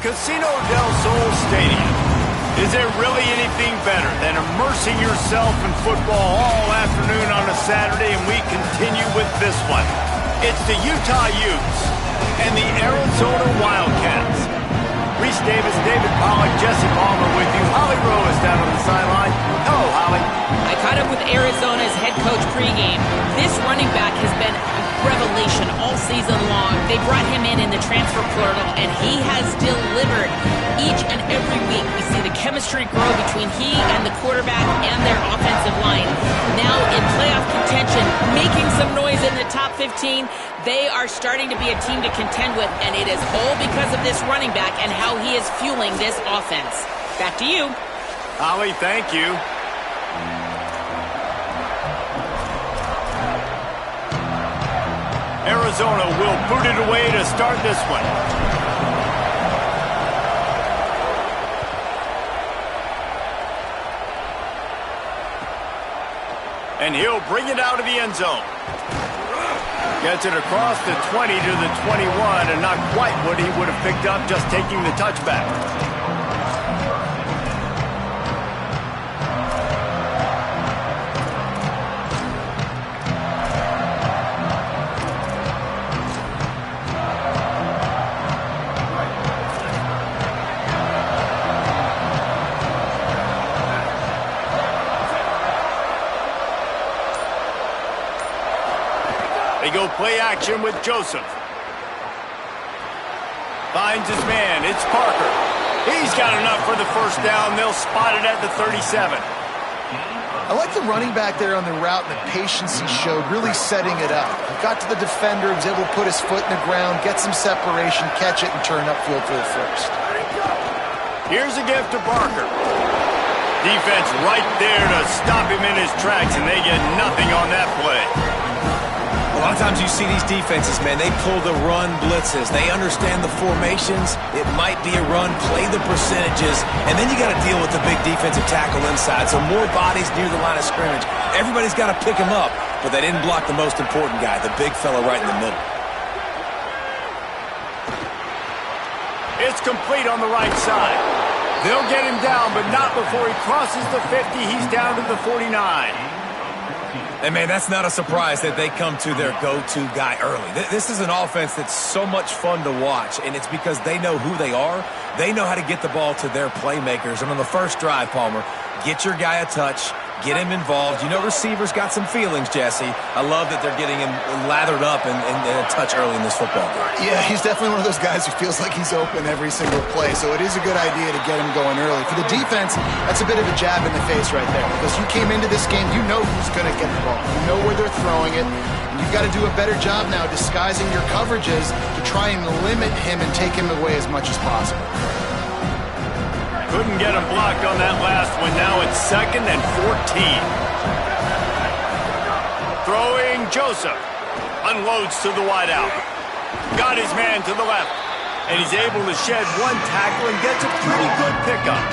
Casino del Sol Stadium. Is there really anything better than immersing yourself in football all afternoon on a Saturday? And we continue with this one. It's the Utah Utes and the Arizona Wildcats. Reese Davis, David Pollack, Jesse Palmer with you. Holly Rowe is down on the sideline. Hello, Holly. I caught up with Arizona's head coach pregame. This running back has been a revelation all season long. They brought him in the transfer portal, and he has delivered. Each and every week, we see the chemistry grow between he and the quarterback and their offensive line. Now in playoff contention, making some noise in the top 15, they are starting to be a team to contend with, and it is all because of this running back and how he is fueling this offense. Back to you. Holly, thank you. Arizona will boot it away to start this one. And he'll bring it out of the end zone. Gets it across the 20 to the 21, and not quite what he would have picked up just taking the touchback. They go play action with Joseph. Finds his man. It's Parker. He's got enough for the first down. They'll spot it at the 37. I like the running back there on the route and the patience he showed, really setting it up. He got to the defender, was able to put his foot in the ground, get some separation, catch it, and turn upfield for the first. Here's a gift to Parker. Defense right there to stop him in his tracks, and they get nothing on that play. A lot of times you see these defenses, man, they pull the run blitzes. They understand the formations. It might be a run, play the percentages, and then you got to deal with the big defensive tackle inside. So more bodies near the line of scrimmage. Everybody's got to pick him up, but they didn't block the most important guy, the big fella right in the middle. It's complete on the right side. They'll get him down, but not before he crosses the 50. He's down to the 49. And, man, that's not a surprise that they come to their go-to guy early. This is an offense that's so much fun to watch, and it's because they know who they are. They know how to get the ball to their playmakers. And on the first drive, Palmer, get your guy a touch, get him involved. You know receivers got some feelings, Jesse. I love that they're getting him lathered up and a touch early in this football game. Yeah, he's definitely one of those guys who feels like he's open every single play, so it is a good idea to get him going early. For the defense, that's a bit of a jab in the face right there, because you came into this game, you know who's going to get the ball. You know where they're throwing it, and you've got to do a better job now disguising your coverages to try and limit him and take him away as much as possible. Couldn't get him blocked on that last one. Now it's 2nd and 14. Throwing Joseph. Unloads to the wideout. Got his man to the left. And he's able to shed one tackle and gets a pretty good pickup.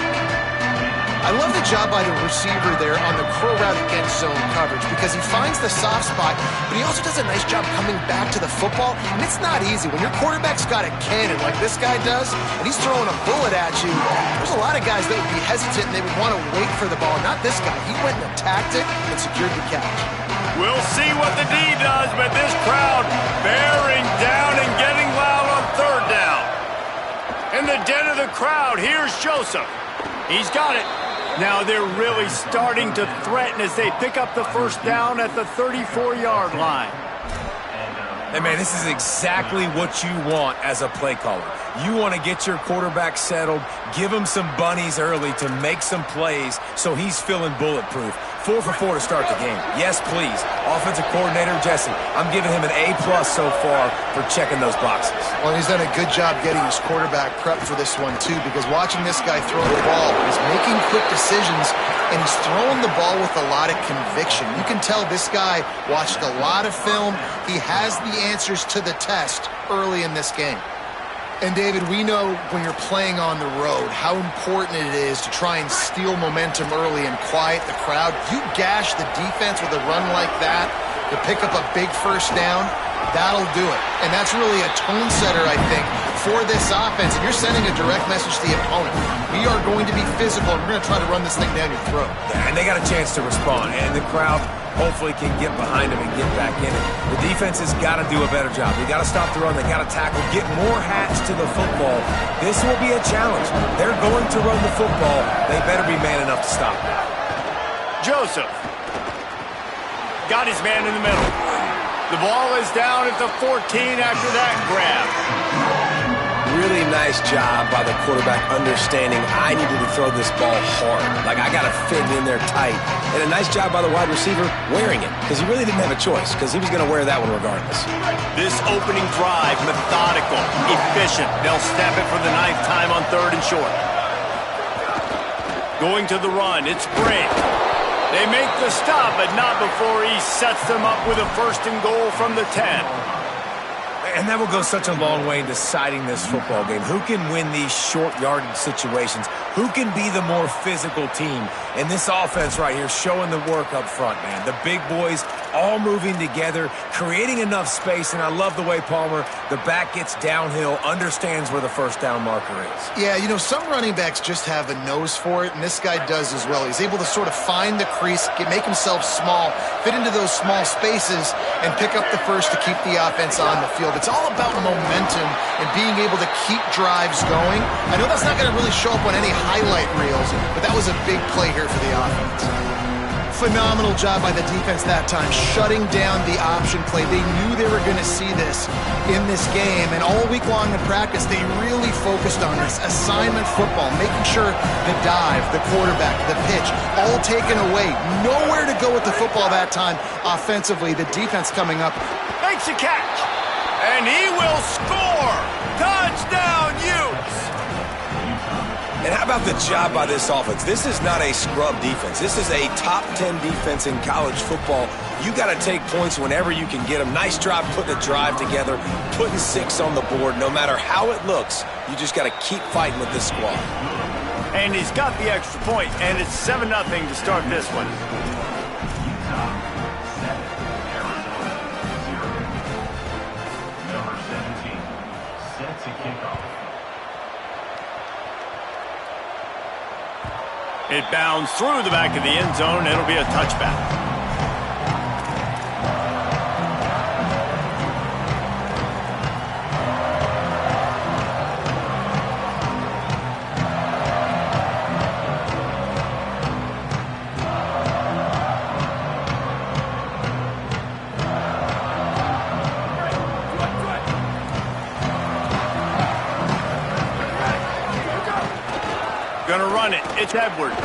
I love the job by the receiver there on the crow route against zone coverage, because he finds the soft spot, but he also does a nice job coming back to the football, and it's not easy. When your quarterback's got a cannon like this guy does, and he's throwing a bullet at you, there's a lot of guys that would be hesitant and they would want to wait for the ball. Not this guy. He went and attacked it and secured the catch. We'll see what the D does, but this crowd bearing down and getting loud on 3rd down. In the den of the crowd, here's Joseph. He's got it. Now they're really starting to threaten as they pick up the first down at the 34-yard line. Hey, man, this is exactly what you want as a play caller. You want to get your quarterback settled, give him some bunnies early to make some plays so he's feeling bulletproof. 4 for 4 to start the game. Yes, please. Offensive coordinator Jesse, I'm giving him an A+ so far for checking those boxes. Well, he's done a good job getting his quarterback prepped for this one, too, because watching this guy throw the ball, he's making quick decisions, and he's throwing the ball with a lot of conviction. You can tell this guy watched a lot of film. He has the answers to the test early in this game. And, David, we know when you're playing on the road how important it is to try and steal momentum early and quiet the crowd. You gash the defense with a run like that to pick up a big first down, that'll do it. And that's really a tone setter, I think, for this offense, and you're sending a direct message to the opponent. We are going to be physical, and we're going to try to run this thing down your throat. Yeah, and they got a chance to respond, and the crowd hopefully can get behind them and get back in it. The defense has got to do a better job. They got to stop the run. They got to tackle, get more hats to the football. This will be a challenge. They're going to run the football. They better be man enough to stop it. Joseph got his man in the middle. The ball is down at the 14 after that grab. Really nice job by the quarterback understanding I needed to throw this ball hard. Like, I got to fit it in there tight. And a nice job by the wide receiver wearing it, because he really didn't have a choice, because he was going to wear that one regardless. This opening drive, methodical, efficient. They'll snap it for the 9th time on 3rd and short. Going to the run, it's Brink. They make the stop, but not before he sets them up with a 1st and goal from the 10. And that will go such a long way in deciding this football game. Who can win these short yardage situations? Who can be the more physical team? And this offense right here showing the work up front, man. The big boys all moving together, creating enough space. And I love the way Palmer, the back gets downhill, understands where the 1st down marker is. Yeah, you know, some running backs just have a nose for it, and this guy does as well. He's able to sort of find the crease, make himself small, fit into those small spaces, and pick up the 1st to keep the offense on the field. It's all about momentum and being able to keep drives going. I know that's not going to really show up on any highlight reels, but that was a big play here for the offense. Phenomenal job by the defense that time, shutting down the option play. They knew they were going to see this in this game, and all week long in practice, they really focused on this assignment football, making sure the dive, the quarterback, the pitch, all taken away. Nowhere to go with the football that time offensively. The defense coming up. Makes a catch, and he will score. Touchdown, Utes. And how about the job by this offense? This is not a scrub defense. This is a top 10 defense in college football. You got to take points whenever you can get them. Nice job putting a drive together, putting 6 on the board. No matter how it looks, you just got to keep fighting with this squad. And he's got the extra point, and it's 7-0 to start this one. Number 17, set to kick off. It bounds through the back of the end zone. It'll be a touchback. Gonna run it. It's Edwards.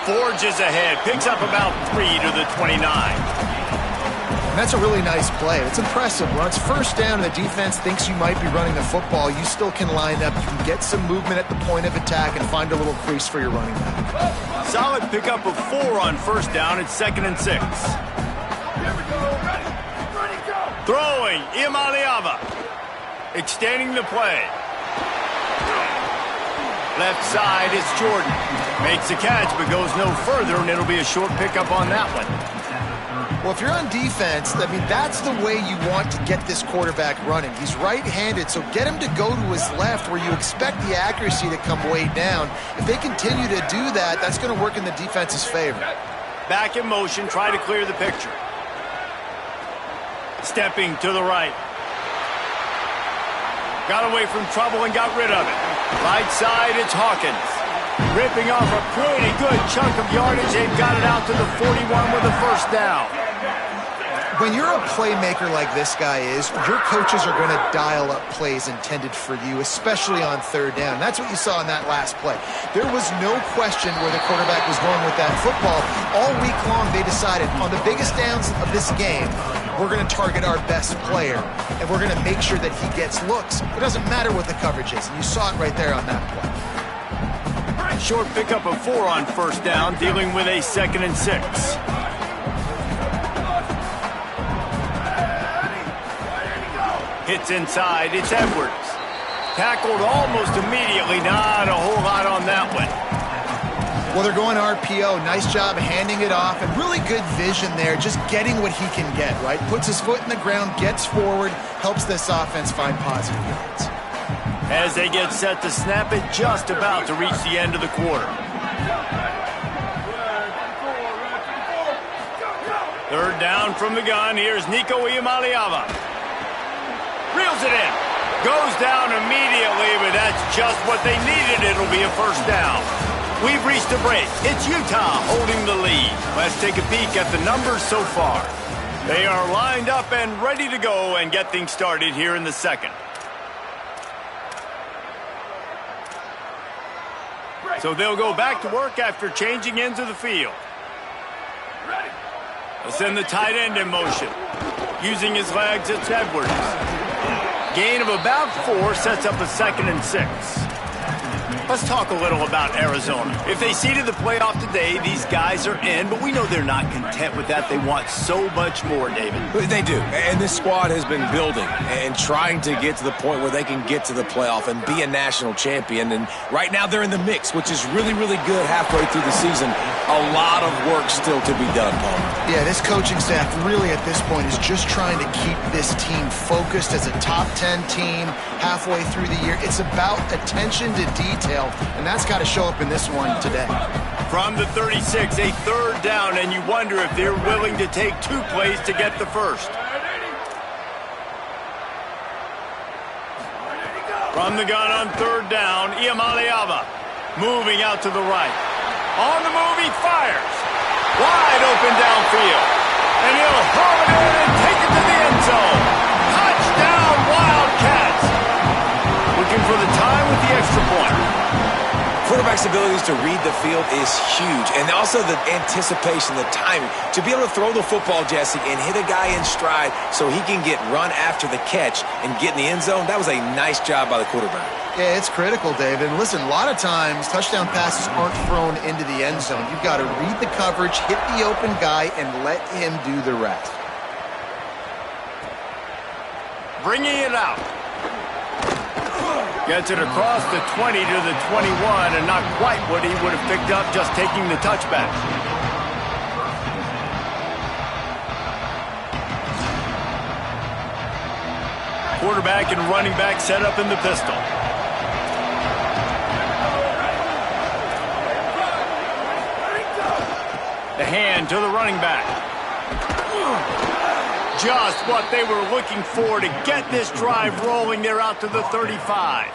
Forges ahead. Picks up about 3 to the 29. And that's a really nice play. It's impressive. When it's 1st down and the defense thinks you might be running the football, you still can line up. You can get some movement at the point of attack and find a little crease for your running back. Solid pickup of 4 on 1st down. It's 2nd and 6. Throwing. Imaliava. Extending the play. Left side, it's Jordan. Makes a catch, but goes no further, and it'll be a short pickup on that one. Well, if you're on defense, I mean, that's the way you want to get this quarterback running. He's right-handed, so get him to go to his left where you expect the accuracy to come way down. If they continue to do that, that's going to work in the defense's favor. Back in motion, try to clear the picture. Stepping to the right. Got away from trouble and got rid of it. Right side, it's Hawkins. Ripping off a pretty good chunk of yardage. They've got it out to the 41 with a 1st down. When you're a playmaker like this guy is, your coaches are going to dial up plays intended for you, especially on 3rd down. That's what you saw in that last play. There was no question where the quarterback was going with that football. All week long, they decided on the biggest downs of this game, we're going to target our best player, and we're going to make sure that he gets looks. It doesn't matter what the coverage is, and you saw it right there on that play. Short pickup of 4 on 1st down, dealing with a 2nd and 6. Hits inside, it's Edwards. Tackled almost immediately, not a whole lot on that one. Well, they're going RPO. Nice job handing it off, and really good vision there, just getting what he can get, right? Puts his foot in the ground, gets forward, helps this offense find positive yards. as they get set to snap it, just about to reach the end of the quarter. Third down from the gun. Here's Nico Iamaleava. Reels it in. Goes down immediately, but that's just what they needed. It'll be a first down. We've reached a break. It's Utah holding the lead. Let's take a peek at the numbers so far. They are lined up and ready to go and get things started here in the second. So they'll go back to work after changing into the field. They'll send the tight end in motion. Using his legs, it's Edwards. Gain of about 4 sets up a 2nd and 6. Let's talk a little about Arizona. If they seeded the playoff today, these guys are in, but we know they're not content with that. They want so much more, David. They do, and this squad has been building and trying to get to the point where they can get to the playoff and be a national champion. And right now they're in the mix, which is really, really good halfway through the season. A lot of work still to be done, Paul. Yeah, this coaching staff really at this point is just trying to keep this team focused as a top 10 team halfway through the year. It's about attention to detail, and that's got to show up in this one today. From the 36, a third down, and you wonder if they're willing to take 2 plays to get the first. From the gun on third down, Iamaleava moving out to the right. On the move, he fires. Wide open downfield. And he'll hurl it in and take it to the end zone. Touchdown, Wildcats. Looking for the tie with the extra point. Quarterback's abilities to read the field is huge, and also the anticipation, the timing. To be able to throw the football, Jesse, and hit a guy in stride so he can get run after the catch and get in the end zone, that was a nice job by the quarterback. Yeah, it's critical, David. And listen, a lot of times touchdown passes aren't thrown into the end zone. You've got to read the coverage, hit the open guy, and let him do the rest. Bringing it out. Gets it across the 20 to the 21, and not quite what he would have picked up just taking the touchback. Quarterback and running back set up in the pistol. The hand to the running back. Just what they were looking for to get this drive rolling. They're out to the 35.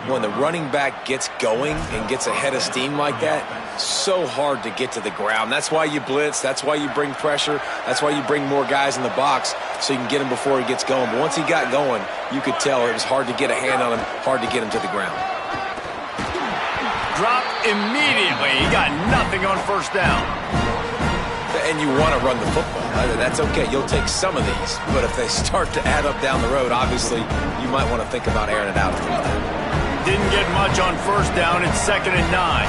When the running back gets going and gets ahead of steam like that, so hard to get to the ground. That's why you blitz. That's why you bring pressure. That's why you bring more guys in the box so you can get him before he gets going. But once he got going, you could tell it was hard to get a hand on him, hard to get him to the ground. Dropped immediately. He got nothing on first down. And you want to run the football. That's okay. You'll take some of these. But if they start to add up down the road, obviously, you might want to think about airing it out. Didn't get much on first down. It's 2nd and 9.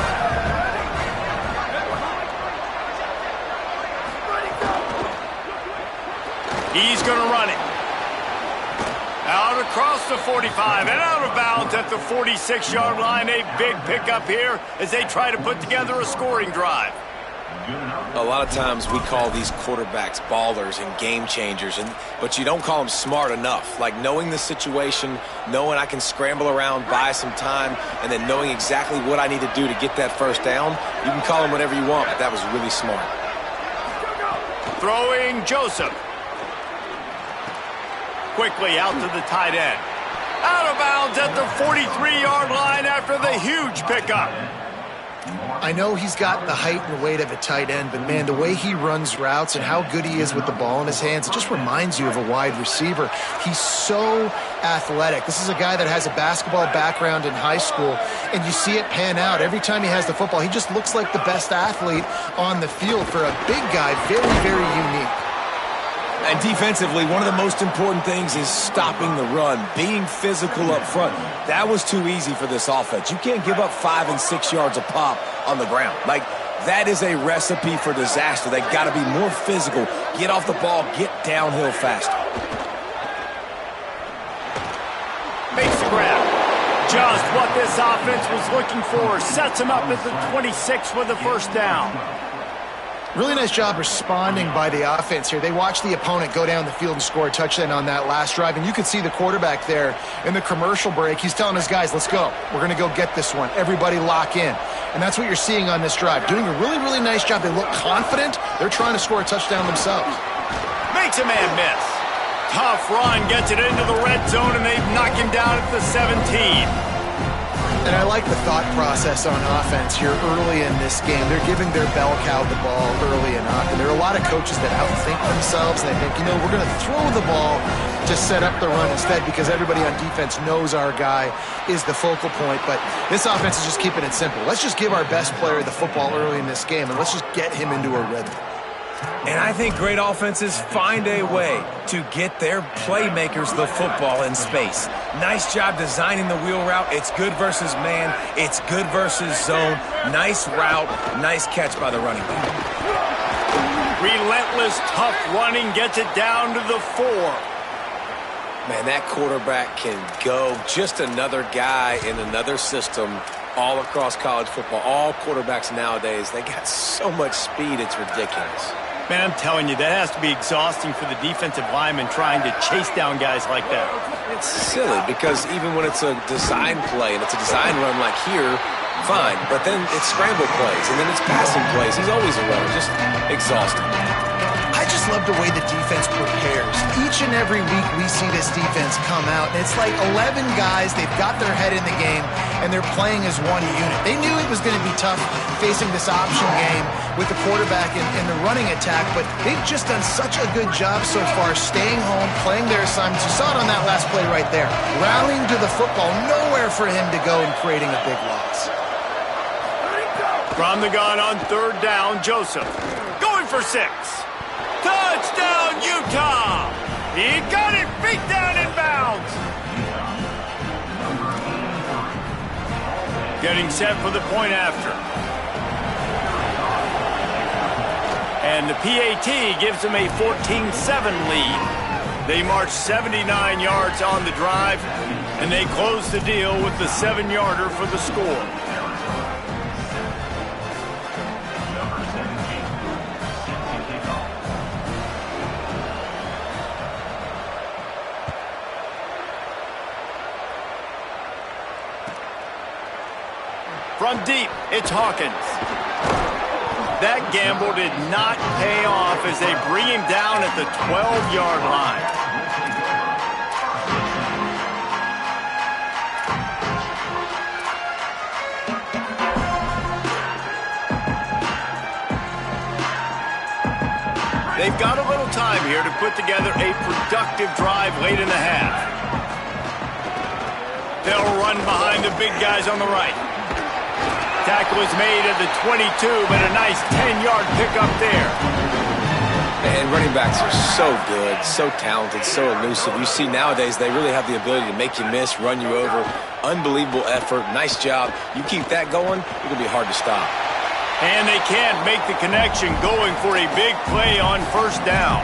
He's going to run it. Out across the 45 and out of bounds at the 46-yard line. A big pickup here as they try to put together a scoring drive. A lot of times we call these quarterbacks ballers and game changers, but you don't call them smart enough. Like knowing the situation, knowing I can scramble around, buy some time, and then knowing exactly what I need to do to get that first down. You can call them whatever you want, but that was really smart. Throwing Joseph. Quickly out to the tight end. Out of bounds at the 43-yard line after the huge pickup. I know he's got the height and weight of a tight end, but man, the way he runs routes and how good he is with the ball in his hands, it just reminds you of a wide receiver. He's so athletic. This is a guy that has a basketball background in high school, and you see it pan out. Every time he has the football, he just looks like the best athlete on the field. For a big guy, very, very unique. And defensively, one of the most important things is stopping the run, being physical up front. That was too easy for this offense. You can't give up 5 and 6 yards a pop on the ground. Like, that is a recipe for disaster. They got to be more physical, get off the ball, get downhill faster. Makes the grab. Just what this offense was looking for. Sets him up at the 26 with the first down. Really nice job responding by the offense here. They watched the opponent go down the field and score a touchdown on that last drive, and you could see the quarterback there in the commercial break. He's telling his guys, let's go. We're going to go get this one. Everybody lock in. And that's what you're seeing on this drive. Doing a really, really nice job. They look confident. They're trying to score a touchdown themselves. Makes a man miss. Tough run, gets it into the red zone, and they knock him down at the 17. And I like the thought process on offense here early in this game. They're giving their bell cow the ball early enough. And there are a lot of coaches that outthink themselves, and they think, we're going to throw the ball to set up the run instead because everybody on defense knows our guy is the focal point. But this offense is just keeping it simple. Let's just give our best player the football early in this game, and let's just get him into a rhythm. And I think great offenses find a way to get their playmakers the football in space. Nice job designing the wheel route. It's good versus man. It's good versus zone. Nice route. Nice catch by the running back. Relentless, tough running gets it down to the 4. Man, that quarterback can go. Just another guy in another system all across college football. All quarterbacks nowadays, they got so much speed, it's ridiculous. Man, I'm telling you, that has to be exhausting for the defensive lineman trying to chase down guys like that. It's silly because even when it's a design play and it's a design run like here, fine. But then it's scramble plays and then it's passing plays. He's always a runner. Just exhausting. I just love the way the defense prepares. Each and every week we see this defense come out, and it's like 11 guys, they've got their head in the game, and they're playing as one unit. They knew it was going to be tough facing this option game with the quarterback in the running attack, but they've just done such a good job so far staying home, playing their assignments. You saw it on that last play right there. Rallying to the football, nowhere for him to go and creating a big loss. From the gun on 3rd down, Joseph going for 6. Touchdown, Utah! He got it, feet down in bounds. Getting set for the point after. And the PAT gives them a 14-7 lead. They march 79 yards on the drive, and they close the deal with the 7-yarder for the score. From deep, it's Hawkins. That gamble did not pay off as they bring him down at the 12-yard line. They've got a little time here to put together a productive drive late in the half. They'll run behind the big guys on the right. Tackle is made at the 22, but a nice 10-yard pickup there. And running backs are so good, so talented, so elusive. You see nowadays they really have the ability to make you miss, run you over. Unbelievable effort. Nice job. You keep that going, it'll be hard to stop. And they can't make the connection going for a big play on 1st down.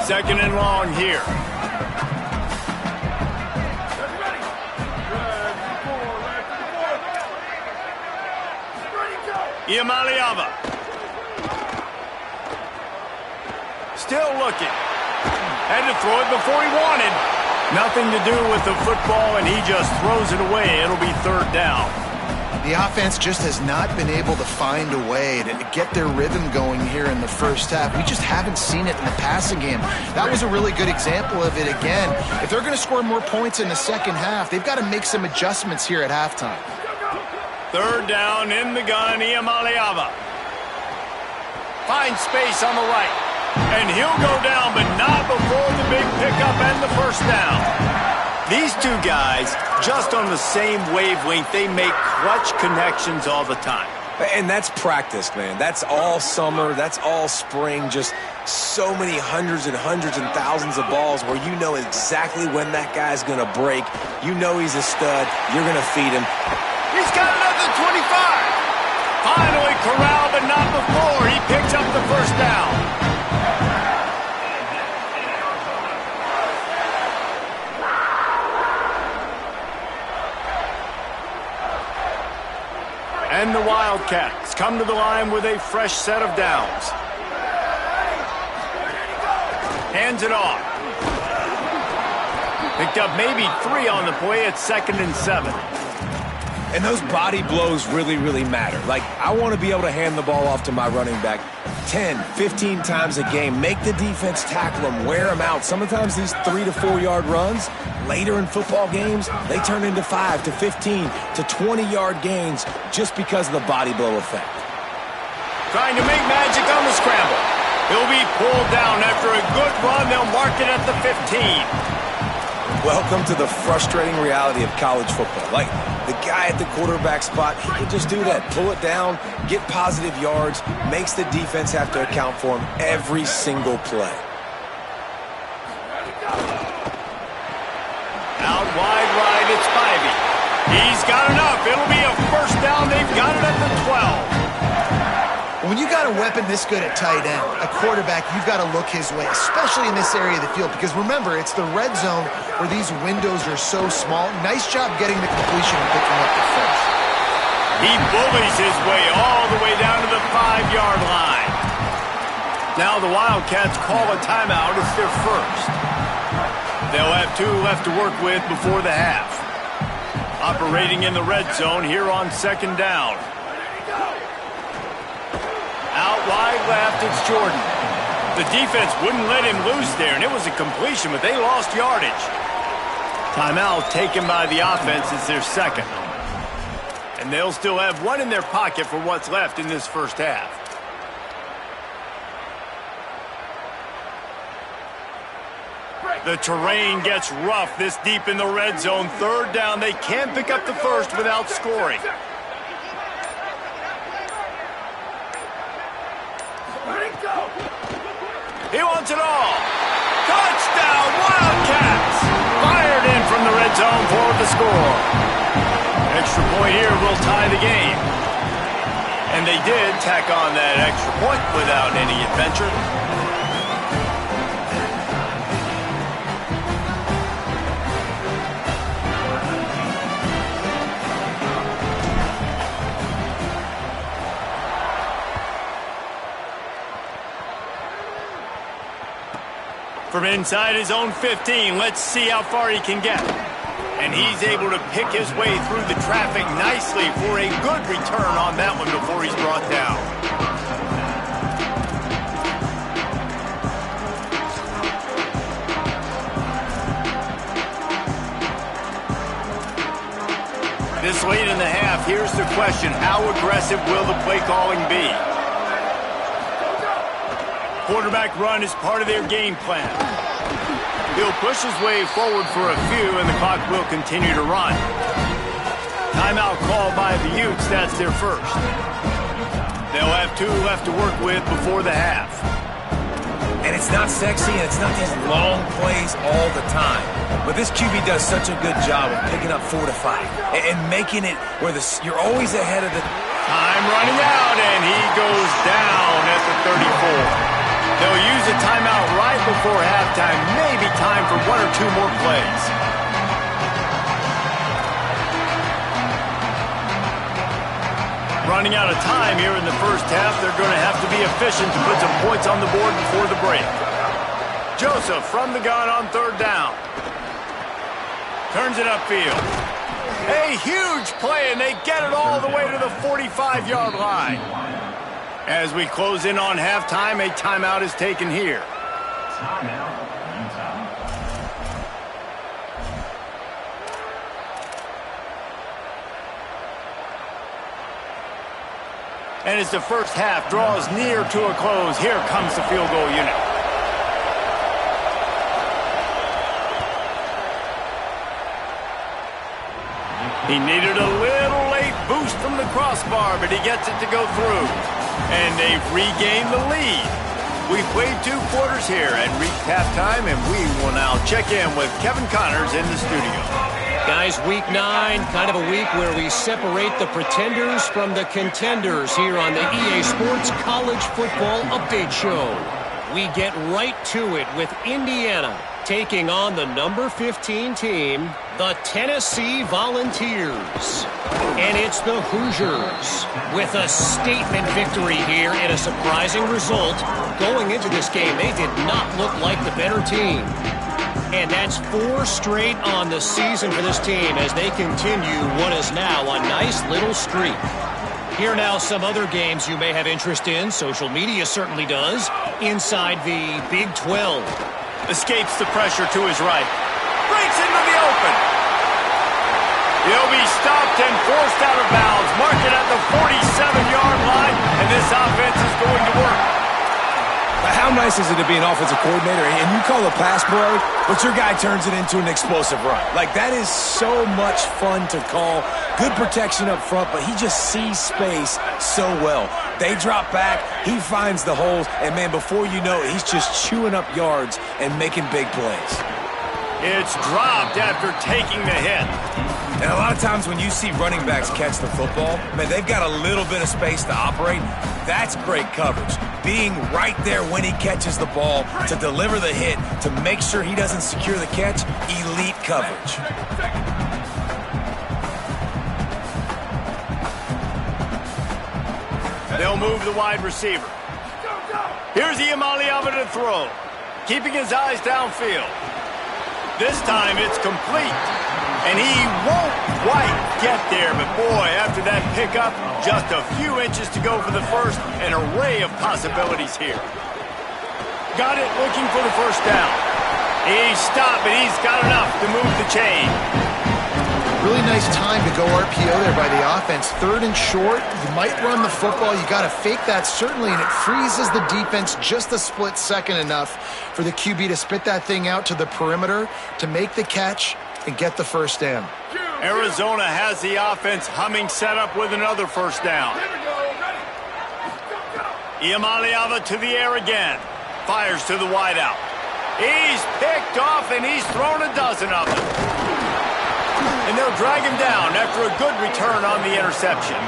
Second and long here. Iamaleava. Still looking. Had to throw it before he wanted. Nothing to do with the football, and he just throws it away. It'll be 3rd down. The offense just has not been able to find a way to get their rhythm going here in the first half. We just haven't seen it in the passing game. That was a really good example of it again. If they're going to score more points in the second half, they've got to make some adjustments here at halftime. 3rd down in the gun, Iamaleava. Finds space on the right. And he'll go down, but not before the big pickup and the 1st down. These two guys, just on the same wavelength, they make clutch connections all the time. And that's practice, man. That's all summer. That's all spring. Just so many hundreds and thousands of balls where you know exactly when that guy's going to break. You know he's a stud. You're going to feed him. He's got another 25. Finally corralled, but not before. He picks up the 1st down. And the Wildcats come to the line with a fresh set of downs. Hands it off. Picked up maybe 3 on the play at 2nd and 7. And those body blows really, really matter. Like, I want to be able to hand the ball off to my running back 10, 15 times a game. Make the defense tackle them, wear them out. Sometimes these 3 to 4 yard runs, later in football games, they turn into 5 to 15 to 20-yard gains just because of the body blow effect. Trying to make magic on the scramble. He'll be pulled down after a good run. They'll mark it at the 15. Welcome to the frustrating reality of college football. Like, the guy at the quarterback spot, he can just do that. Pull it down, get positive yards, makes the defense have to account for him every single play. Out wide right, it's Spivey. He's got enough. It'll be a first down. They've got it at the 12. When you got a weapon this good at tight end, a quarterback, you've got to look his way, especially in this area of the field, because remember, it's the red zone where these windows are so small. Nice job getting the completion and picking up the first. He bullies his way all the way down to the 5-yard line. Now the Wildcats call a timeout. It's their first. They'll have 2 left to work with before the half. Operating in the red zone here on 2nd down. Out wide left, it's Jordan. The defense wouldn't let him loose there, and it was a completion, but they lost yardage. Timeout taken by the offense. It's their second. And they'll still have 1 in their pocket for what's left in this first half. The terrain gets rough this deep in the red zone. 3rd down. They can't pick up the first without scoring. He wants it all. Touchdown, Wildcats! Fired in from the red zone for the score. Extra point here will tie the game. And they did tack on that extra point without any adventure. From inside his own 15, let's see how far he can get. And he's able to pick his way through the traffic nicely for a good return on that one before he's brought down. This late in the half, here's the question. How aggressive will the play calling be? Quarterback run is part of their game plan. He'll push his way forward for a few, and the clock will continue to run. Timeout called by the Utes. That's their first. They'll have 2 left to work with before the half. And it's not sexy, and it's not these long plays all the time. But this QB does such a good job of picking up 4 to 5 and making it where you're always ahead of the... Time running out, and he goes down at the 34. They'll use a timeout right before halftime. Maybe time for 1 or 2 more plays. Running out of time here in the first half. They're going to have to be efficient to put some points on the board before the break. Joseph from the gun on 3rd down. Turns it upfield. A huge play, and they get it all the way to the 45-yard line. As we close in on halftime, a timeout is taken here. Timeout, Utah. And as the first half draws near to a close, here comes the field goal unit. He needed a little late boost from the crossbar, but he gets it to go through. And they've regained the lead. We've played 2 quarters here and reached halftime, and we will now check in with Kevin Connors in the studio. Guys, week 9, kind of a week where we separate the pretenders from the contenders here on the EA Sports College Football Update Show. We get right to it with Indiana taking on the number 15 team, the Tennessee Volunteers. And it's the Hoosiers with a statement victory here and a surprising result. Going into this game, they did not look like the better team. And that's 4 straight on the season for this team as they continue what is now a nice little streak. Here now some other games you may have interest in. Social media certainly does. Inside the Big 12. Escapes the pressure to his right. Breaks into the open. He'll be stopped and forced out of bounds. Mark it at the 47-yard line, and this offense is going to work. How nice is it to be an offensive coordinator and you call a pass play, but your guy turns it into an explosive run? Like, that is so much fun to call. Good protection up front, but he just sees space so well. They drop back, he finds the holes, and man, before you know it, he's just chewing up yards and making big plays. It's dropped after taking the hit. And a lot of times when you see running backs catch the football, man, they've got a little bit of space to operate. That's great coverage. Being right there when he catches the ball to deliver the hit, to make sure he doesn't secure the catch, elite coverage. They'll move the wide receiver. Here's Iamaleava to throw, keeping his eyes downfield. This time it's complete. And he won't quite get there, but boy, after that pickup, just a few inches to go for the first, an array of possibilities here. Got it, looking for the first down. He's stopped, but he's got enough to move the chain. Really nice time to go RPO there by the offense. 3rd and short, you might run the football. You got to fake that, certainly, and it freezes the defense just a split second enough for the QB to spit that thing out to the perimeter, to make the catch, and get the first down. Arizona has the offense humming, set up with another first down. Iamaleava to the air again. Fires to the wideout. He's picked off, and he's thrown a dozen of them. And they'll drag him down after a good return on the interception.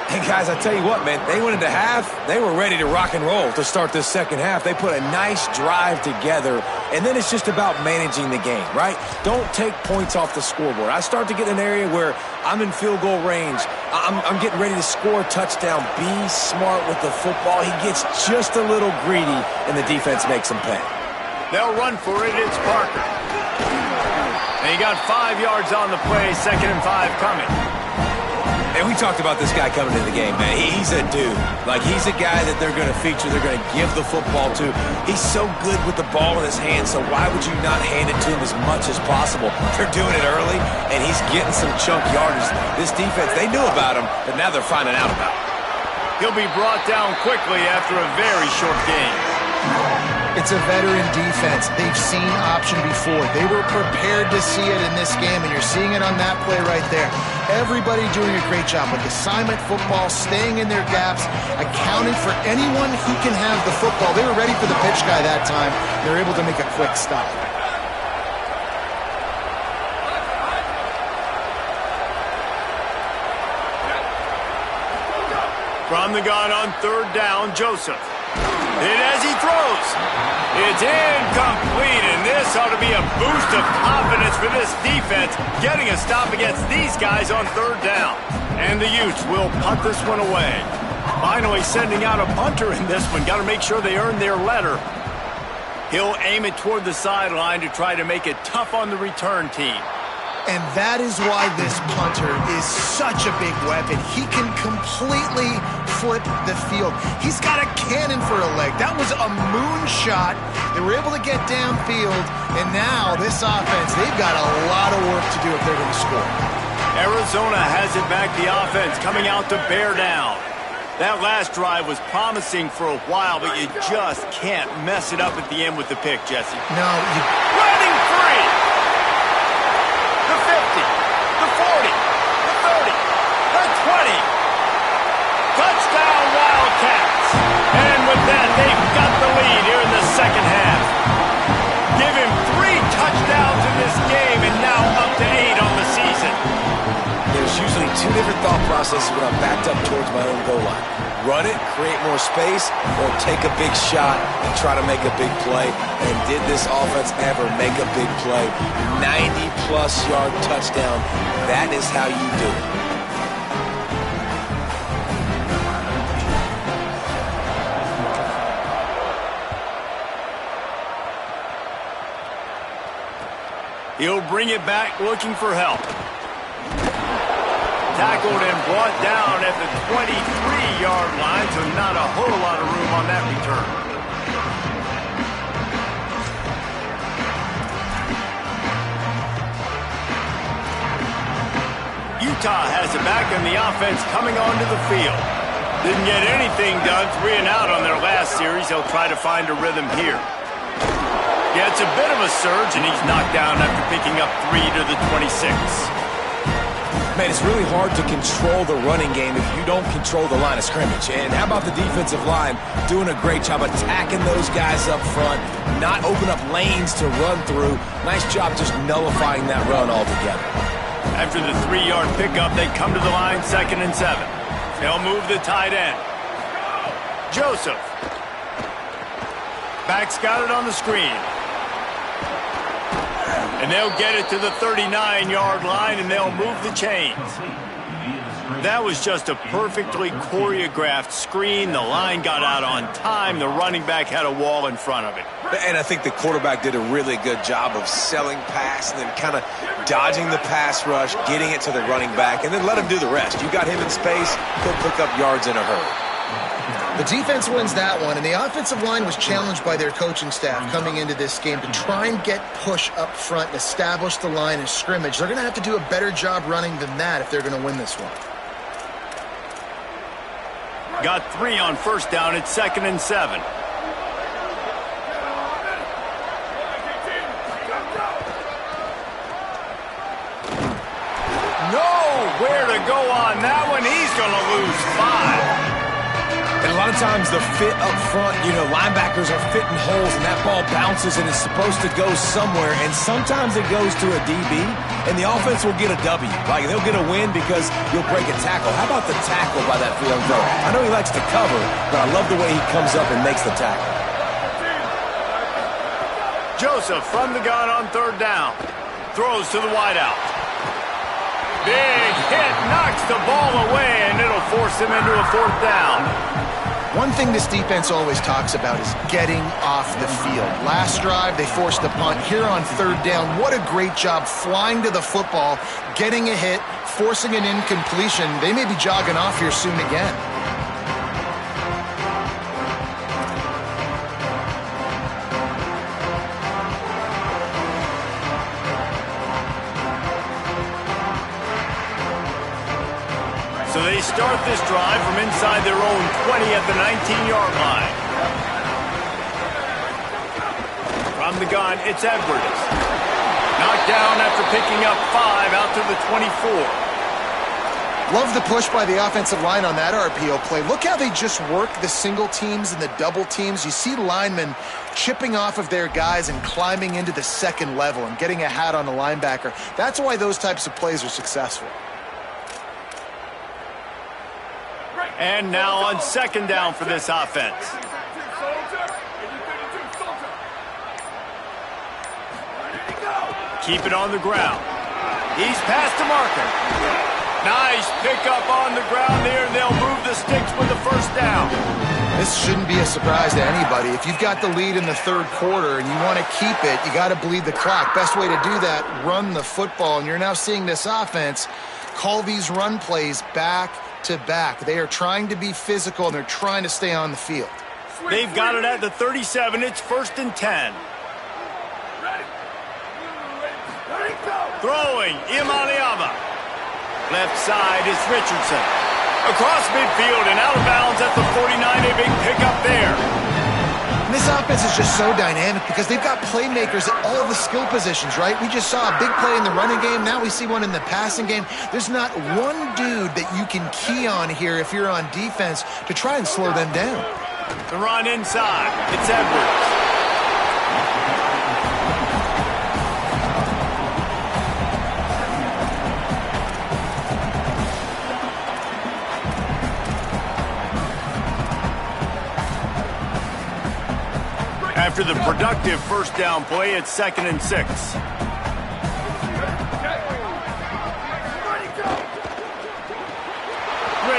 And guys, I tell you what, man, they went into half, they were ready to rock and roll to start this second half. They put a nice drive together, and then it's just about managing the game, right? Don't take points off the scoreboard. I start to get in an area where I'm in field goal range. I'm getting ready to score a touchdown. Be smart with the football. He gets just a little greedy, and the defense makes him pay. They'll run for it. It's Parker. And he got 5 yards on the play, 2nd and 5 coming. And we talked about this guy coming into the game, man. He's a dude. Like, he's a guy that they're going to feature, they're going to give the football to. He's so good with the ball in his hand, so why would you not hand it to him as much as possible? They're doing it early, and he's getting some chunk yardage. This defense, they knew about him, but now they're finding out about him. He'll be brought down quickly after a very short game. It's a veteran defense. They've seen option before. They were prepared to see it in this game, and you're seeing it on that play right there. Everybody doing a great job with assignment football, staying in their gaps, accounting for anyone who can have the football. They were ready for the pitch guy that time. They were able to make a quick stop. From the gun on 3rd down, Joseph. And as he throws, it's incomplete, and this ought to be a boost of confidence for this defense, getting a stop against these guys on 3rd down. And the Utes will punt this one away. Finally sending out a punter in this one. Got to make sure they earn their letter. He'll aim it toward the sideline to try to make it tough on the return team. And that is why this punter is such a big weapon. He can completely flip the field. He's got a cannon for a leg. That was a moonshot. They were able to get downfield, and now this offense, they've got a lot of work to do if they're going to score. Arizona has it back, the offense coming out to bear down. That last drive was promising for a while, but you just can't mess it up at the end with the pick, Jesse. No, Running free! The 50, the 40, the 30, the 20. Touchdown, Wildcats. And with that, they've got the lead here in the second half. Give him 3 touchdowns in this game, and now up to 8 on the season. There's usually 2 different thought processes when I'm backed up towards my own goal line. run it, create more space, or take a big shot and try to make a big play. And did this offense ever make a big play? 90-plus yard touchdown. That is how you do it. He'll bring it back looking for help. Tackled and brought down at the 23-yard line, so not a whole lot of room on that return. Utah has it back, and the offense coming onto the field. Didn't get anything done, 3 and out on their last series. They'll try to find a rhythm here. Yeah, it's a bit of a surge, and he's knocked down after picking up 3 to the 26. Man, it's really hard to control the running game if you don't control the line of scrimmage. And how about the defensive line doing a great job attacking those guys up front, not open up lanes to run through. Nice job just nullifying that run altogether. After the 3-yard pickup, they come to the line 2nd and 7. They'll move the tight end. Joseph. Back's got it on the screen. And they'll get it to the 39-yard line, and they'll move the chains. That was just a perfectly choreographed screen. The line got out on time. The running back had a wall in front of it. And I think the quarterback did a really good job of selling pass and then kind of dodging the pass rush, getting it to the running back, and then let him do the rest. You got him in space, he'll pick up yards in a hurry. The defense wins that one, and the offensive line was challenged by their coaching staff coming into this game to try and get push up front and establish the line of scrimmage. They're going to have to do a better job running than that if they're going to win this one. Got 3 on first down. It's 2nd and 7. Nowhere to go on that one. He's going to lose 5. And a lot of times the fit up front, linebackers are fitting holes and that ball bounces and it's supposed to go somewhere. And sometimes it goes to a DB and the offense will get a W. Like they'll get a win because you'll break a tackle. How about the tackle by that field goal? I know he likes to cover, but I love the way he comes up and makes the tackle. Joseph from the gun on 3rd down. Throws to the wideout. Big hit, knocks the ball away, and it'll force him into a 4th down. One thing this defense always talks about is getting off the field. Last drive, they forced a punt. Here on 3rd down, what a great job flying to the football, getting a hit, forcing an incompletion. They may be jogging off here soon again. So they start this drive from inside their own 20 at the 19-yard line. From the gun, it's Edwards. Knocked down after picking up 5 out to the 24. Love the push by the offensive line on that RPO play. Look how they just work the single teams and the double teams. You see linemen chipping off of their guys and climbing into the 2nd level and getting a hat on the linebacker. That's why those types of plays are successful. And now on 2nd down for this offense. Keep it on the ground. He's past the marker. Nice pickup on the ground there, and they'll move the sticks with the 1st down. This shouldn't be a surprise to anybody. If you've got the lead in the 3rd quarter and you want to keep it, you got to bleed the clock. Best way to do that, run the football. And you're now seeing this offense call these run plays back to back. They are trying to be physical, and they're trying to stay on the field. They've got it at the 37. It's 1st and 10. Throwing, Imaliava. Left side is Richardson. Across midfield and out of bounds at the 49. A big pickup there. And this offense is just so dynamic because they've got playmakers at all the skill positions, right? We just saw a big play in the running game. Now we see one in the passing game. There's not one dude that you can key on here if you're on defense to try and slow them down. The run inside. It's Edwards. After the productive first down play, it's 2nd and 6. Rid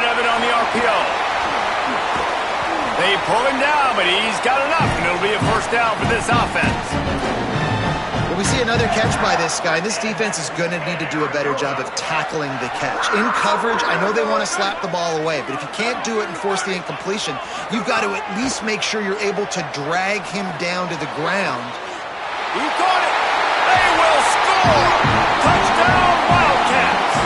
of it on the RPO. They pull him down, but he's got enough, and it'll be a first down for this offense. Well, we see another catch by this guy. This defense is going to need to do a better job of tackling the catch. In coverage, I know they want to slap the ball away, but if you can't do it and force the incompletion, you've got to at least make sure you're able to drag him down to the ground. He caught it. They will score. Touchdown, Wildcats.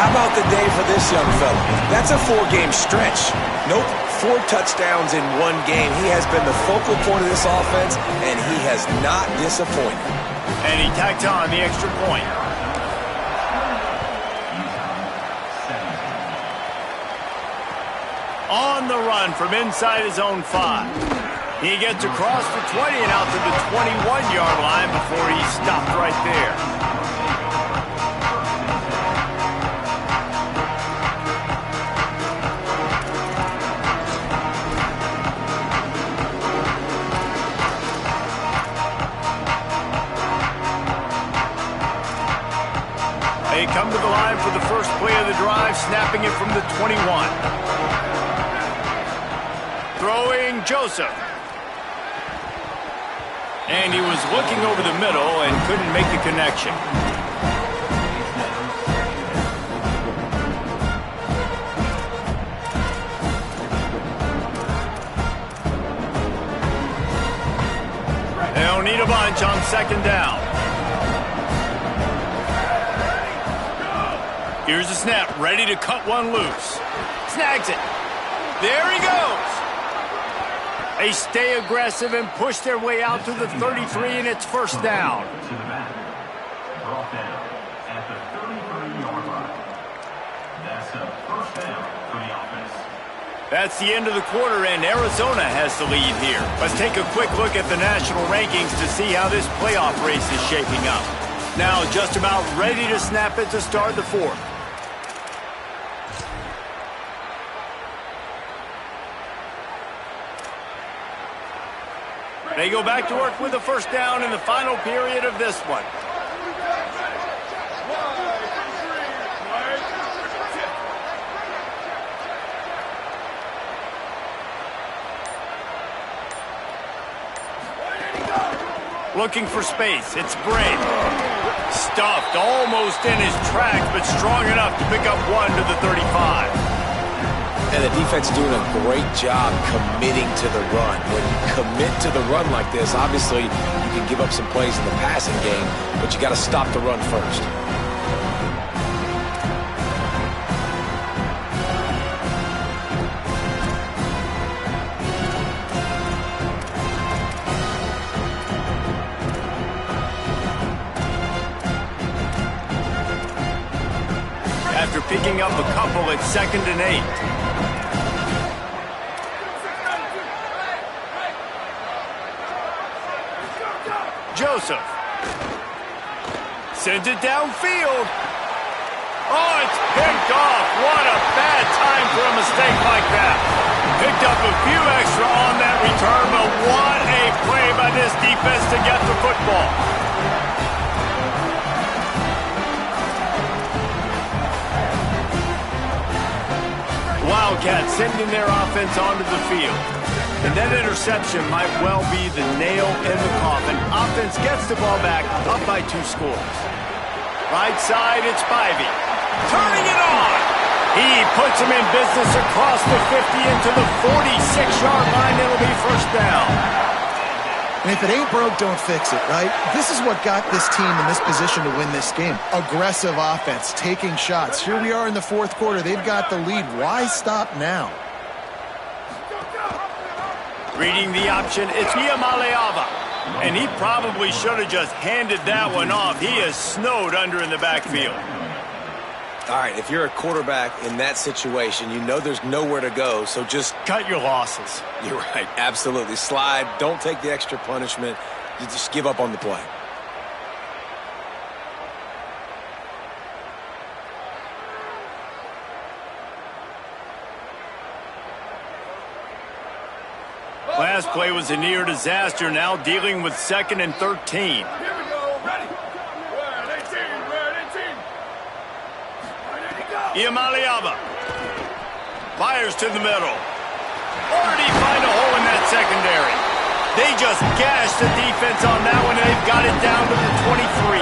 How about the day for this young fella? That's a 4-game stretch. Nope, 4 touchdowns in 1 game. He has been the focal point of this offense, and he has not disappointed. And he tacked on the extra point. On the run from inside his own 5. He gets across the 20 and out to the 21-yard line before he stopped right there. They come to the line for the first play of the drive, snapping it from the 21. Throwing Joseph. And he was looking over the middle and couldn't make the connection. They'll need a bunch on 2nd down. Here's the snap, ready to cut one loose. Snags it. There he goes. They stay aggressive and push their way out to the 33, and it's first down. To the back. Brought down at the 33-yard line. That's a first down for the offense. That's the end of the quarter, and Arizona has the lead here. Let's take a quick look at the national rankings to see how this playoff race is shaping up. Now just about ready to snap it to start the 4th. They go back to work with a first down in the final period of this one. Looking for space. It's Bray. Stuffed almost in his tracks, but strong enough to pick up 1 to the 35. And the defense is doing a great job committing to the run. When you commit to the run like this, obviously you can give up some plays in the passing game, but you got to stop the run first. After picking up a couple, it's 2nd and 8. Joseph sends it downfield. Oh, it's picked off. What a bad time for a mistake like that. Picked up a few extra on that return, but what a play by this defense to get the football. Wildcats sending their offense onto the field. And that interception might well be the nail in the coffin. Offense gets the ball back, up by 2 scores. Right side, it's Spivey. Turning it on. He puts him in business across the 50 into the 46-yard line. It'll be first down. And if it ain't broke, don't fix it, right? This is what got this team in this position to win this game. Aggressive offense, taking shots. Here we are in the 4th quarter. They've got the lead. Why stop now? Reading the option, it's Iamaleava. And he probably should have just handed that one off. He is snowed under in the backfield. All right, if you're a quarterback in that situation, you know there's nowhere to go, so just cut your losses. You're right, absolutely. Slide, don't take the extra punishment. You just give up on the play. Last play was a near disaster, now dealing with 2nd and 13. Iamaleava fires to the middle. Already find a hole in that secondary. They just gashed the defense on that one, and they've got it down to the 23.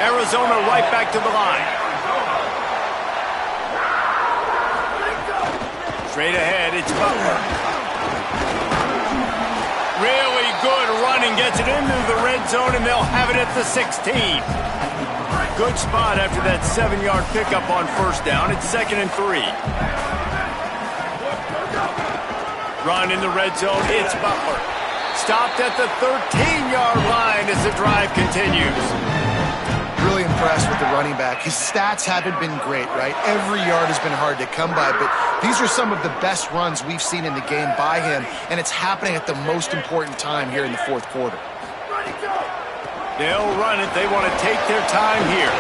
Arizona right back to the line. Straight ahead, it's Butler. Really good running, gets it into the red zone, and they'll have it at the 16. Good spot after that 7-yard pickup on 1st down. It's 2nd and 3. Run in the red zone, it's Butler. Stopped at the 13-yard line as the drive continues. Really impressed with the running back. His stats haven't been great, right? Every yard has been hard to come by, but these are some of the best runs we've seen in the game by him, and it's happening at the most important time here in the 4th quarter. They'll run it. They want to take their time here.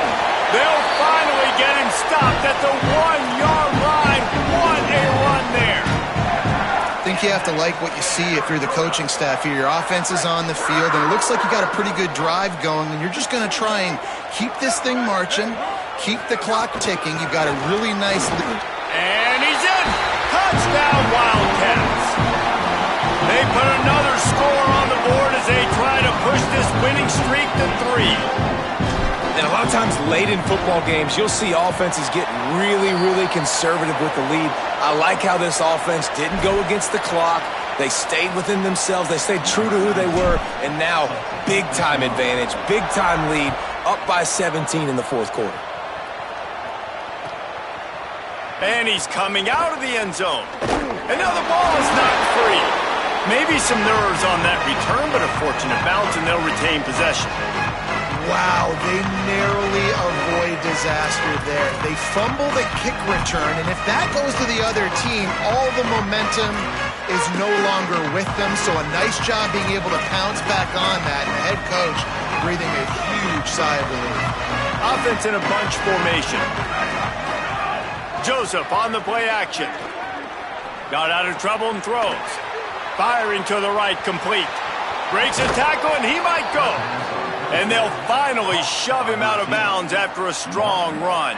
They'll finally get him stopped at the 1-yard line. What a run there. I think you have to like what you see if you're the coaching staff here. Your offense is on the field, and it looks like you got a pretty good drive going, and you're just going to try and keep this thing marching, keep the clock ticking. You've got a really nice lead. And he's in. Touchdown, Wildcats. They put another score on the board as they try to push this winning streak to 3. And a lot of times late in football games, you'll see offenses get really, really conservative with the lead. I like how this offense didn't go against the clock. They stayed within themselves. They stayed true to who they were. And now, big-time advantage, big-time lead, up by 17 in the 4th quarter. And he's coming out of the end zone. And now the ball is knocked free. Maybe some nerves on that return, but a fortunate bounce, and they'll retain possession. Wow, they narrowly avoid disaster there. They fumble the kick return, and if that goes to the other team, all the momentum is no longer with them. So a nice job being able to pounce back on that, and the head coach breathing a huge sigh of relief. Offense in a bunch formation. Joseph on the play action. Got out of trouble and throws. Firing to the right, complete. Breaks a tackle, and he might go. And they'll finally shove him out of bounds after a strong run.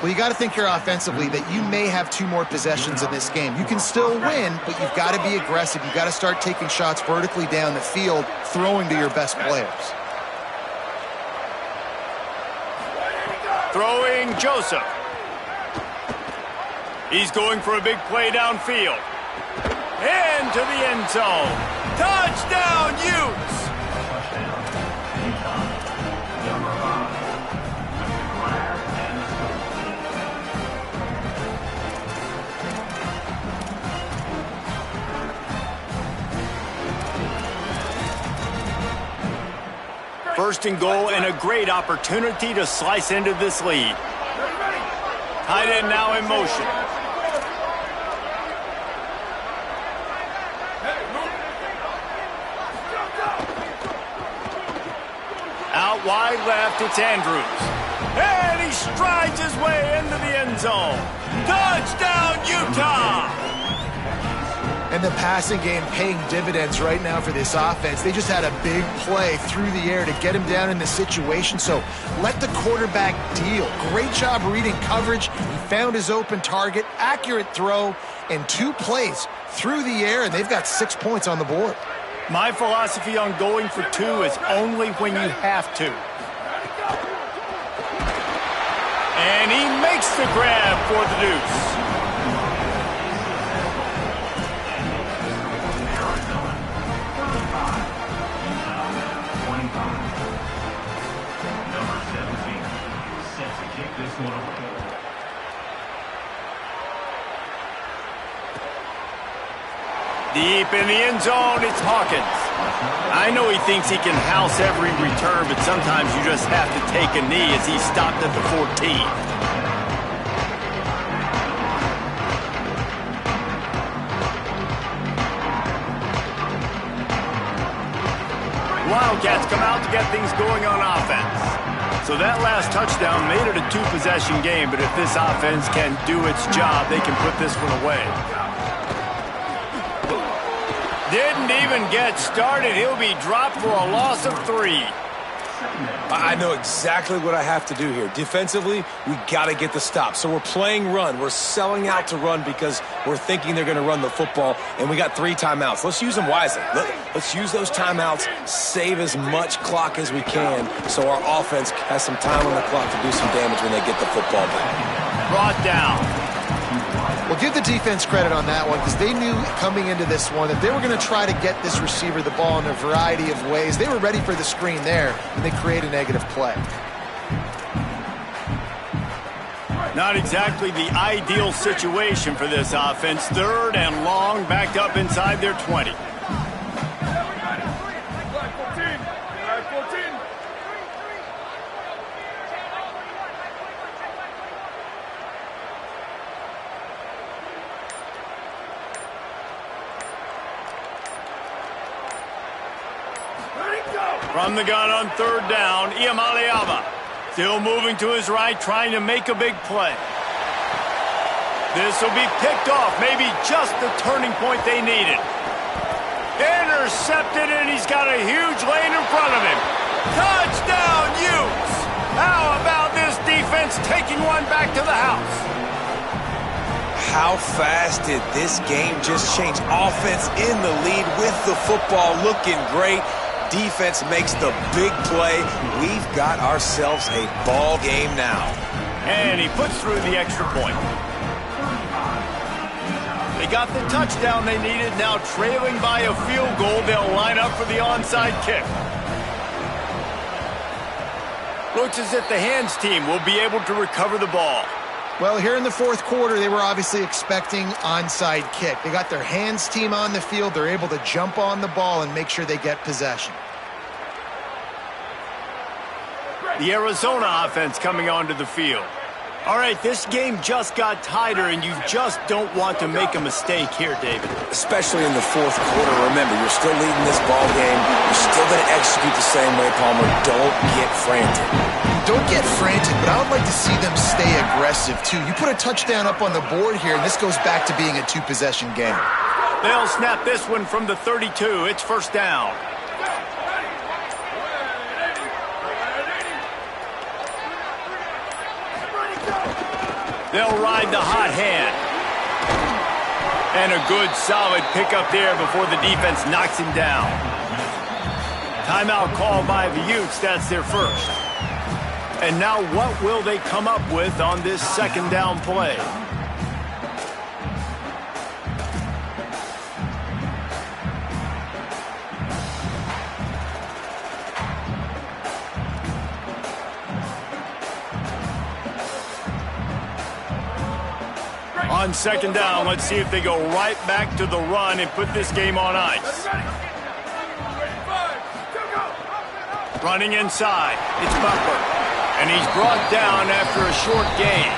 Well, you got to think here offensively that you may have 2 more possessions in this game. You can still win, but you've got to be aggressive. You've got to start taking shots vertically down the field, throwing to your best players. Throwing Joseph. He's going for a big play downfield. Into the end zone. Touchdown, Utes! First and goal, and a great opportunity to slice into this lead. Tight end now in motion. Out wide left, it's Andrews. And he strides his way into the end zone. Touchdown, Utah! And the passing game paying dividends right now for this offense. They just had a big play through the air to get him down in this situation. So let the quarterback deal. Great job reading coverage. He found his open target, accurate throw, and 2 plays through the air, and they've got 6 points on the board. My philosophy on going for 2 is only when you have to. And he makes the grab for the deuce. Deep in the end zone, it's Hawkins. I know he thinks he can house every return, but sometimes you just have to take a knee as he stopped at the 14. Wildcats come out to get things going on offense. So that last touchdown made it a 2-possession game, but if this offense can do its job, they can put this one away. Didn't even get started. He'll be dropped for a loss of 3. I know exactly what I have to do here. Defensively, we got to get the stop. So we're playing run. We're selling out to run because we're thinking they're going to run the football, and we got 3 timeouts. Let's use them wisely. Let's use those timeouts, save as much clock as we can so our offense has some time on the clock to do some damage when they get the football back. Brought down. Well, give the defense credit on that one because they knew coming into this one that they were going to try to get this receiver the ball in a variety of ways. They were ready for the screen there, and they create a negative play. Not exactly the ideal situation for this offense. 3rd and long, backed up inside their 20. From the gun on 3rd down, Iamaleava. Still moving to his right, trying to make a big play. This will be picked off, maybe just the turning point they needed. Intercepted, and he's got a huge lane in front of him. Touchdown, Utes! How about this defense taking one back to the house? How fast did this game just change? Offense in the lead with the football, looking great. Defense makes the big play. We've got ourselves a ball game now. And he puts through the extra point. They got the touchdown they needed. Now trailing by a field goal, they'll line up for the onside kick. Looks as if the hands team will be able to recover the ball. Well, here in the 4th quarter, they were obviously expecting onside kick. They got their hands team on the field. They're able to jump on the ball and make sure they get possession. The Arizona offense coming onto the field. All right, this game just got tighter, and you just don't want to make a mistake here, David. Especially in the 4th quarter. Remember, you're still leading this ball game. You're still going to execute the same way, Palmer. Don't get frantic. Don't get frantic, but I would like to see them stay aggressive, too. You put a touchdown up on the board here, and this goes back to being a 2-possession game. They'll snap this one from the 32. It's 1st down. They'll ride the hot hand. And a good, solid pickup there before the defense knocks him down. Timeout called by the Utes. That's their first. And now what will they come up with on this 2nd down play? On 2nd down, let's see if they go right back to the run and put this game on ice. Running inside, it's Butler. And he's brought down after a short gain.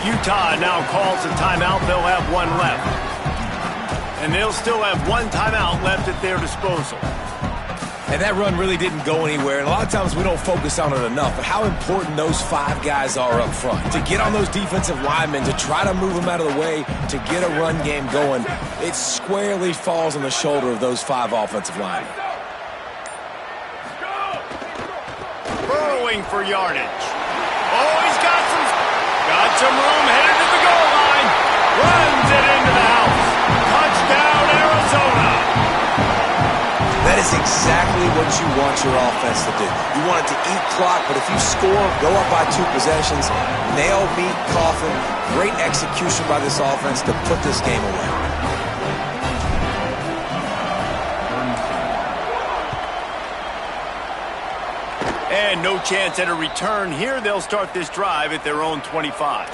Utah now calls a timeout. They'll have 1 left. And they'll still have 1 timeout left at their disposal. And that run really didn't go anywhere. And a lot of times we don't focus on it enough. But how important those 5 guys are up front. To get on those defensive linemen, to try to move them out of the way, to get a run game going, it squarely falls on the shoulder of those 5 offensive linemen. Burrowing for yardage. Oh, he's got some room, headed to the goal line. Runs it into the house. Touchdown, Arizona. That is exactly what you want your offense to do. You want it to eat clock, but if you score, go up by 2 possessions, nail, meet, coffin. Great execution by this offense to put this game away. And no chance at a return here. They'll start this drive at their own 25.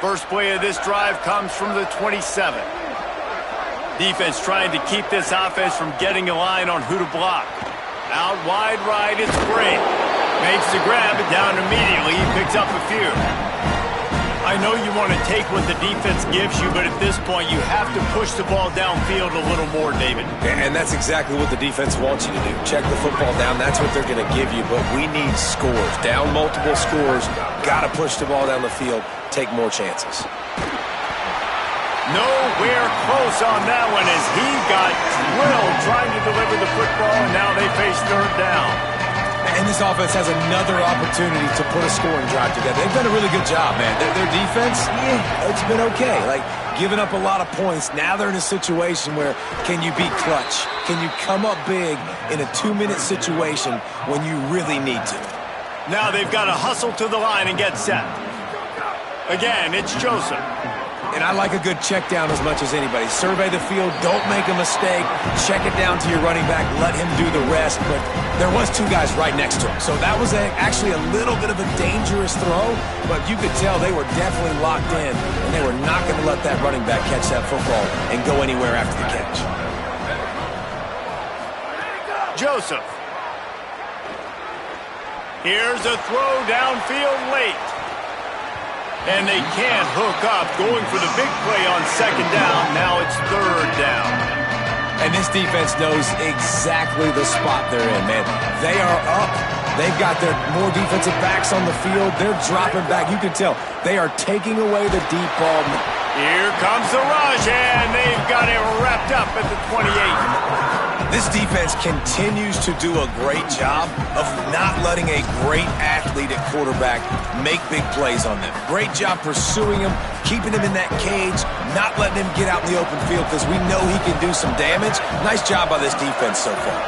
First play of this drive comes from the 27. Defense trying to keep this offense from getting a line on who to block. Out wide right, it's Gray. Makes the grab, and down immediately. He picks up a few. I know you want to take what the defense gives you, but at this point, you have to push the ball downfield a little more, David. And that's exactly what the defense wants you to do. Check the football down. That's what they're going to give you, but we need scores. Down multiple scores, got to push the ball down the field, take more chances. Nowhere close on that one as he got drilled trying to deliver the football, and now they face third down. And this offense has another opportunity to put a scoring drive together. They've done a really good job, man. Their defense, it's been okay. Like, giving up a lot of points. Now they're in a situation where can you be clutch? Can you come up big in a 2-minute situation when you really need to? Now they've got to hustle to the line and get set. Again, it's Joseph. And I like a good check down as much as anybody. Survey the field, don't make a mistake, check it down to your running back, let him do the rest. But there was 2 guys right next to him. So that was actually a little bit of a dangerous throw, but you could tell they were definitely locked in, and they were not going to let that running back catch that football and go anywhere after the catch. Joseph. Here's a throw downfield late. And they can't hook up, going for the big play on second down. Now it's third down. And this defense knows exactly the spot they're in, man. They are up. They've got their more defensive backs on the field. They're dropping back. You can tell they are taking away the deep ball. Here comes the rush, and they've got it wrapped up at the 28. This defense continues to do a great job of not letting a great athlete at quarterback make big plays on them. Great job pursuing him, keeping him in that cage, not letting him get out in the open field because we know he can do some damage. Nice job by this defense so far.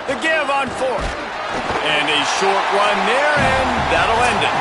The give on 4th. And a short run there, and that'll end it.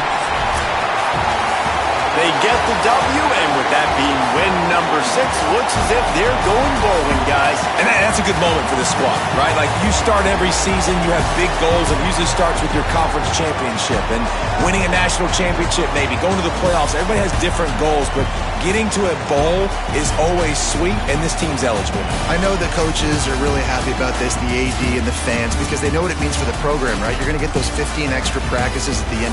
They get the W, and with that being win number 6, looks as if they're going bowling, guys. And that's a good moment for this squad, right? Like, you start every season, you have big goals. It usually starts with your conference championship and winning a national championship, maybe going to the playoffs. Everybody has different goals, but getting to a bowl is always sweet, and this team's eligible. I know the coaches are really happy about this, the AD and the fans, because they know what it means for the program, right? You're going to get those 15 extra practices at the end of